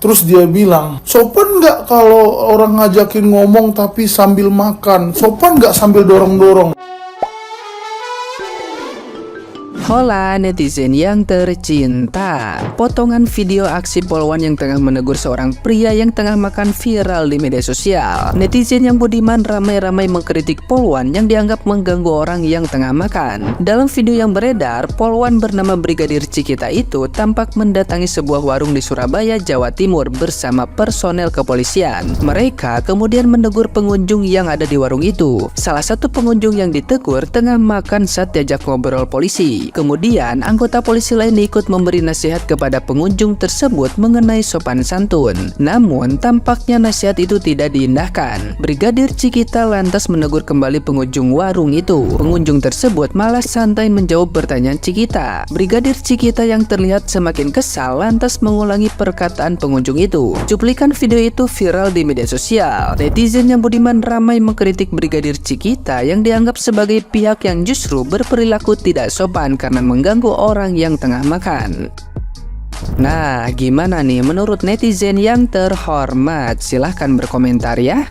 Terus dia bilang, sopan nggak kalau orang ngajakin ngomong tapi sambil makan? Sopan nggak sambil dorong-dorong? Hola netizen yang tercinta. Potongan video aksi polwan yang tengah menegur seorang pria yang tengah makan viral di media sosial. Netizen yang budiman ramai-ramai mengkritik polwan yang dianggap mengganggu orang yang tengah makan. Dalam video yang beredar, polwan bernama Brigadir Cikita itu tampak mendatangi sebuah warung di Surabaya, Jawa Timur bersama personel kepolisian. Mereka kemudian menegur pengunjung yang ada di warung itu. Salah satu pengunjung yang ditegur tengah makan saat diajak ngobrol polisi. Kemudian anggota polisi lain ikut memberi nasihat kepada pengunjung tersebut mengenai sopan santun. Namun tampaknya nasihat itu tidak diindahkan. Brigadir Cikita lantas menegur kembali pengunjung warung itu. Pengunjung tersebut malah santai menjawab pertanyaan Cikita. Brigadir Cikita yang terlihat semakin kesal lantas mengulangi perkataan pengunjung itu. Cuplikan video itu viral di media sosial. Netizen yang budiman ramai mengkritik Brigadir Cikita yang dianggap sebagai pihak yang justru berperilaku tidak sopan karena mengganggu orang yang tengah makan. Nah, gimana nih menurut netizen yang terhormat? Silahkan berkomentar ya.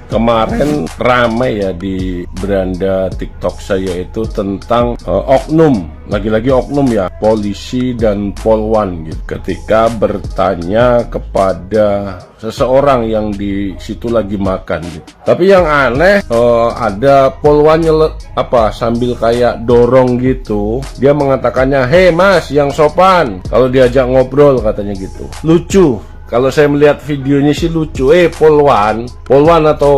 Kemarin ramai ya di beranda TikTok saya itu tentang oknum, lagi-lagi oknum ya, polisi dan polwan gitu, ketika bertanya kepada seseorang yang di situ lagi makan gitu. Tapi yang aneh ada polwannya sambil kayak dorong gitu, dia mengatakannya, "Hei mas, yang sopan," kalau diajak ngobrol katanya gitu. Lucu. Kalau saya melihat videonya sih lucu. Polwan atau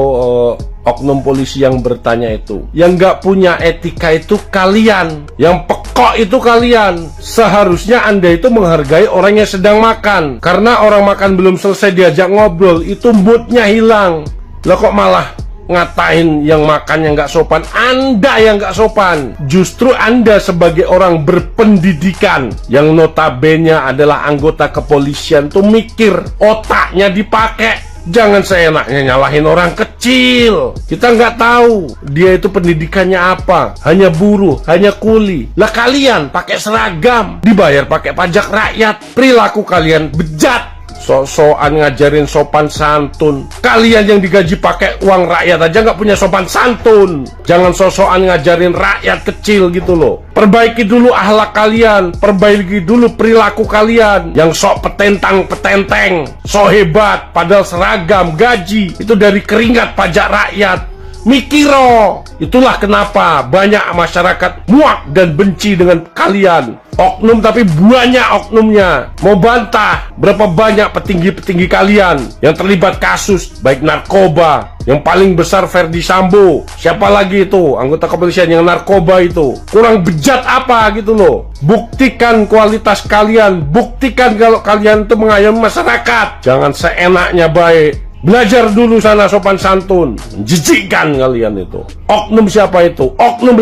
oknum polisi yang bertanya itu, yang nggak punya etika itu kalian, yang pekok itu kalian. Seharusnya Anda itu menghargai orang yang sedang makan, karena orang makan belum selesai diajak ngobrol, itu moodnya hilang. Lah kok malah ngatain yang makan yang nggak sopan? Anda yang nggak sopan. Justru Anda sebagai orang berpendidikan yang notabene adalah anggota kepolisian tuh mikir, otaknya dipakai. Jangan seenaknya nyalahin orang kecil. Kita nggak tahu dia itu pendidikannya apa, hanya buruh, hanya kuli. Lah kalian pakai seragam, dibayar pakai pajak rakyat, perilaku kalian bejat. Sok-sokan ngajarin sopan santun. Kalian yang digaji pakai uang rakyat aja nggak punya sopan santun. Jangan sok-sokan ngajarin rakyat kecil gitu loh. Perbaiki dulu akhlak kalian, perbaiki dulu perilaku kalian. Yang sok petentang-petenteng, sok hebat, padahal seragam, gaji itu dari keringat pajak rakyat. Mikiro. Itulah kenapa banyak masyarakat muak dan benci dengan kalian. Oknum tapi banyak oknumnya. Mau bantah berapa banyak petinggi-petinggi kalian yang terlibat kasus baik narkoba, yang paling besar Ferdi Sambo, siapa lagi itu anggota kepolisian yang narkoba itu. Kurang bejat apa gitu loh. Buktikan kualitas kalian, buktikan kalau kalian itu mengayomi masyarakat. Jangan seenaknya baik. Belajar dulu sana sopan santun. Jijikkan kalian itu. Oknum siapa itu? Oknum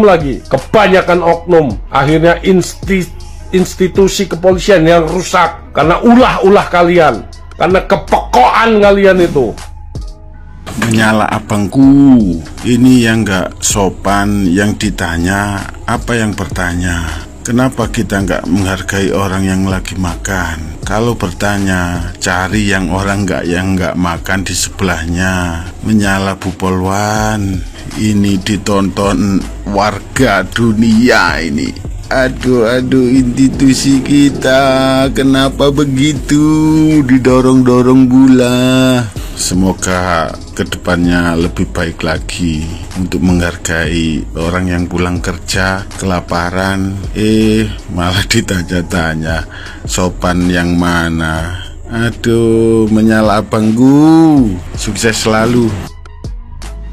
lagi. Kebanyakan oknum. Akhirnya institusi kepolisian yang rusak karena ulah-ulah kalian, karena kepekoan kalian itu. Menyala abangku, ini yang gak sopan. Yang ditanya apa yang bertanya? Kenapa kita nggak menghargai orang yang lagi makan? Kalau bertanya, cari yang orang yang nggak makan di sebelahnya. Menyala Bu Polwan, ini ditonton warga dunia ini. Aduh, institusi kita kenapa begitu didorong-dorong gula? Semoga kedepannya lebih baik lagi untuk menghargai orang yang pulang kerja kelaparan. Malah ditanya-tanya sopan yang mana. Aduh, menyala abangku. Sukses selalu.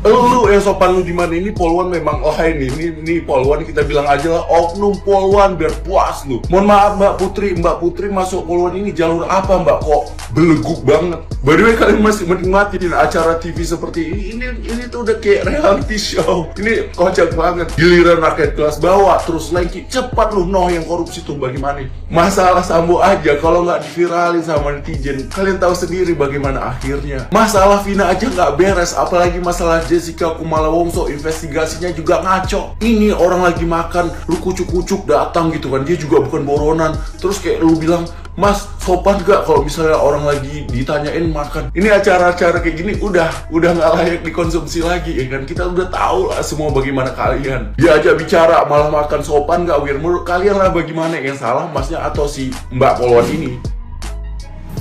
Lu yang sopan lu di mana? Ini polwan memang ini polwan, kita bilang aja lah oknum polwan biar puas lu. Mohon maaf Mbak Putri masuk polwan ini jalur apa Mbak, kok beleguk banget? By the way, kalian masih menikmati acara TV seperti ini? Ini tuh udah kayak reality show. Ini kocak banget. Giliran rakyat kelas bawah terus lengki, cepat lu yang korupsi tuh bagaimana? Masalah Sambo aja kalau nggak diviralin sama netizen, kalian tahu sendiri bagaimana akhirnya. Masalah Vina aja nggak beres, apalagi masalah Jessica Kumala Wongso, investigasinya juga ngaco. Ini orang lagi makan, lu kucuk-kucuk datang gitu kan, dia juga bukan boronan. Terus kayak lu bilang, Mas sopan gak kalau misalnya orang lagi ditanyain makan? Ini acara-acara kayak gini udah nggak layak dikonsumsi lagi ya kan? Kita udah tahu lah semua bagaimana kalian. Diajak bicara malah makan, sopan gak Wir? Menurut kalian lah bagaimana yang salah, masnya atau si Mbak Polwan ini?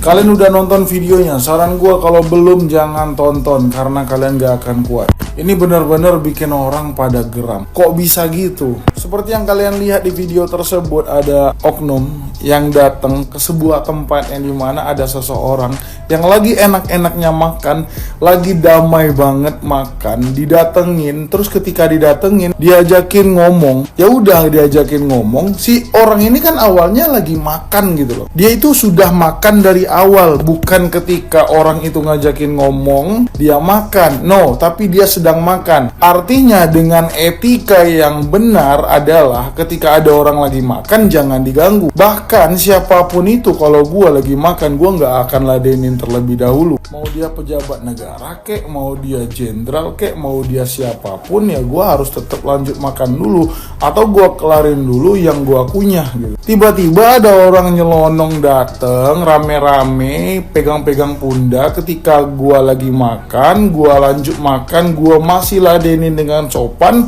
Kalian udah nonton videonya, saran gua kalau belum jangan tonton karena kalian gak akan kuat. Ini benar-benar bikin orang pada geram. Kok bisa gitu? Seperti yang kalian lihat di video tersebut, ada oknum yang datang ke sebuah tempat yang dimana ada seseorang yang lagi enak-enaknya makan, lagi damai banget makan, didatengin. Terus ketika didatengin, diajakin ngomong. Ya udah diajakin ngomong. Si orang ini kan awalnya lagi makan gitu loh. Dia itu sudah makan dari awal, bukan ketika orang itu ngajakin ngomong dia makan. No, tapi dia sedang makan. Artinya dengan etika yang benar adalah ketika ada orang lagi makan jangan diganggu. Bahkan siapapun itu, kalau gua lagi makan gua nggak akan ladenin terlebih dahulu. Mau dia pejabat negara kek, mau dia jenderal kek, mau dia siapapun, ya gua harus tetap lanjut makan dulu atau gua kelarin dulu yang gua kunyah gitu. Tiba-tiba ada orang nyelonong dateng rame-rame pegang-pegang pundak ketika gua lagi makan, gua lanjut makan, gua masih ladenin dengan sopan.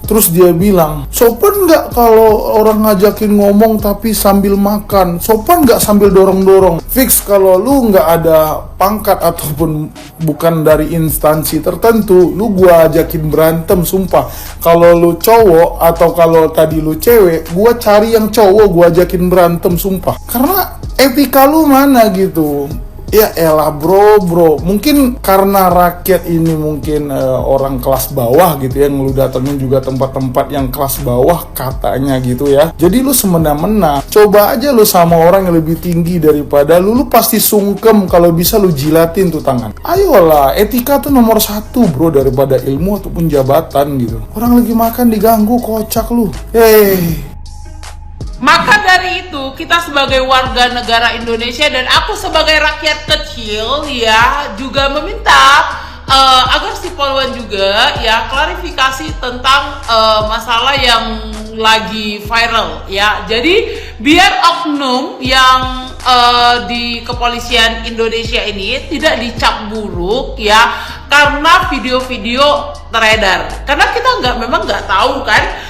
Terus dia bilang, sopan nggak kalau orang ngajakin ngomong tapi sambil makan? Sopan nggak sambil dorong-dorong? Fix kalau lu nggak ada pangkat ataupun bukan dari instansi tertentu, lu gua ajakin berantem, sumpah. Kalau lu cowok atau kalau tadi lu cewek, gua cari yang cowok, gua ajakin berantem, sumpah. Karena etika lu mana gitu. Ya elah bro, mungkin karena rakyat ini mungkin orang kelas bawah gitu ya, yang lu datengin juga tempat-tempat yang kelas bawah katanya gitu ya. Jadi lu semena-mena, coba aja lu sama orang yang lebih tinggi daripada lu pasti sungkem, kalau bisa lu jilatin tuh tangan. Ayolah, etika tuh nomor 1 bro, daripada ilmu ataupun jabatan gitu. Orang lagi makan diganggu, kocak lu. Maka dari itu, kita sebagai warga negara Indonesia dan aku sebagai rakyat kecil ya juga meminta agar si Polwan juga ya klarifikasi tentang masalah yang lagi viral ya. Jadi biar oknum yang di kepolisian Indonesia ini tidak dicap buruk ya karena video-video beredar. Karena kita memang nggak tahu kan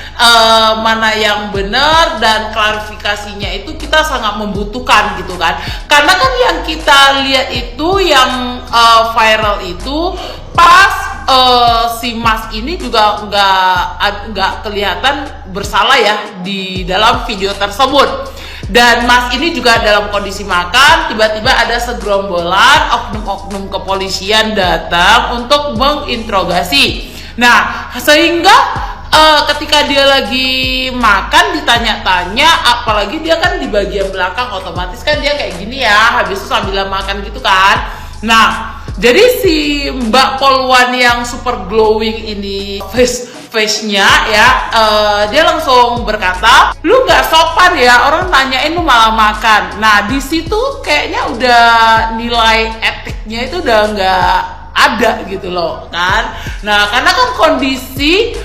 mana yang benar, dan klarifikasinya itu kita sangat membutuhkan gitu kan. Karena kan yang kita lihat itu yang viral itu pas si Mas ini juga nggak kelihatan bersalah ya di dalam video tersebut. Dan Mas ini juga dalam kondisi makan, tiba-tiba ada segerombolan oknum-oknum kepolisian datang untuk menginterogasi. Nah, sehingga ketika dia lagi makan ditanya-tanya, apalagi dia kan di bagian belakang, otomatis kan dia kayak gini ya, habis itu sambil makan gitu kan. Nah, jadi si Mbak Polwan yang super glowing ini face-nya ya, dia langsung berkata, lu nggak sopan ya, orang tanyain lu malah makan. Nah, di situ kayaknya udah nilai etiknya itu udah nggak ada gitu loh kan. Nah, karena kan kondisi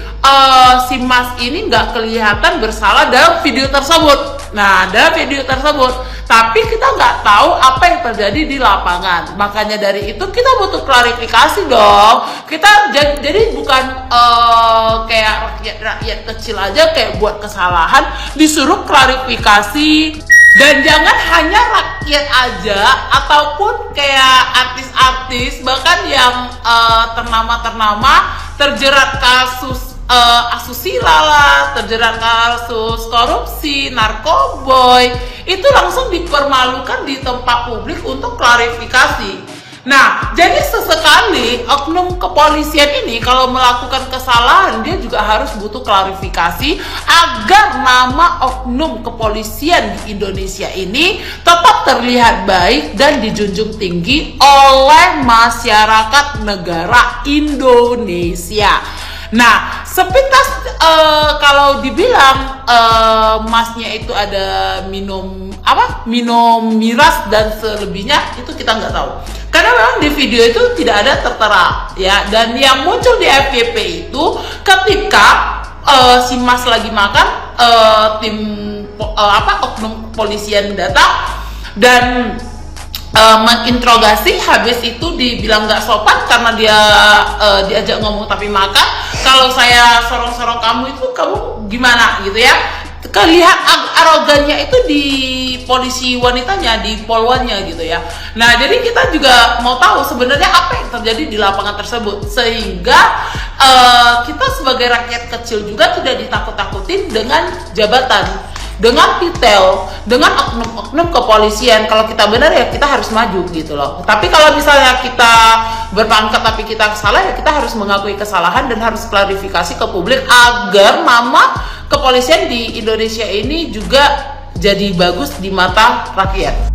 si Mas ini nggak kelihatan bersalah dalam video tersebut. Nah, dalam video tersebut, tapi kita nggak tahu apa yang terjadi di lapangan. Makanya dari itu kita butuh klarifikasi dong. Kita jadi bukan kayak rakyat kecil aja kayak buat kesalahan disuruh klarifikasi. Dan jangan hanya rakyat aja ataupun kayak artis-artis bahkan yang ternama-ternama terjerat kasus asusila lah, terjerat kasus korupsi, narkoboy, itu langsung dipermalukan di tempat publik untuk klarifikasi. Nah, jadi sesekali oknum kepolisian ini kalau melakukan kesalahan, dia juga harus butuh klarifikasi agar nama oknum kepolisian di Indonesia ini tetap terlihat baik dan dijunjung tinggi oleh masyarakat negara Indonesia. Nah, sepintas kalau dibilang Masnya itu ada minum miras dan selebihnya, itu kita nggak tahu. Karena memang di video itu tidak ada tertera ya, dan yang muncul di FYP itu ketika si Mas lagi makan, tim oknum kepolisian datang dan menginterogasi, habis itu dibilang nggak sopan karena dia diajak ngomong tapi makan. Kalau saya sorong-sorong kamu itu kamu gimana gitu ya. Kelihat arogannya itu di polisi wanitanya, di polwannya gitu ya. Nah, jadi kita juga mau tahu sebenarnya apa yang terjadi di lapangan tersebut, sehingga kita sebagai rakyat kecil juga tidak ditakut-takutin dengan jabatan, dengan titel, dengan oknum-oknum kepolisian. Kalau kita benar ya kita harus maju gitu loh. Tapi kalau misalnya kita berpangkat tapi kita salah, ya kita harus mengakui kesalahan dan harus klarifikasi ke publik agar mama kepolisian di Indonesia ini juga jadi bagus di mata rakyat.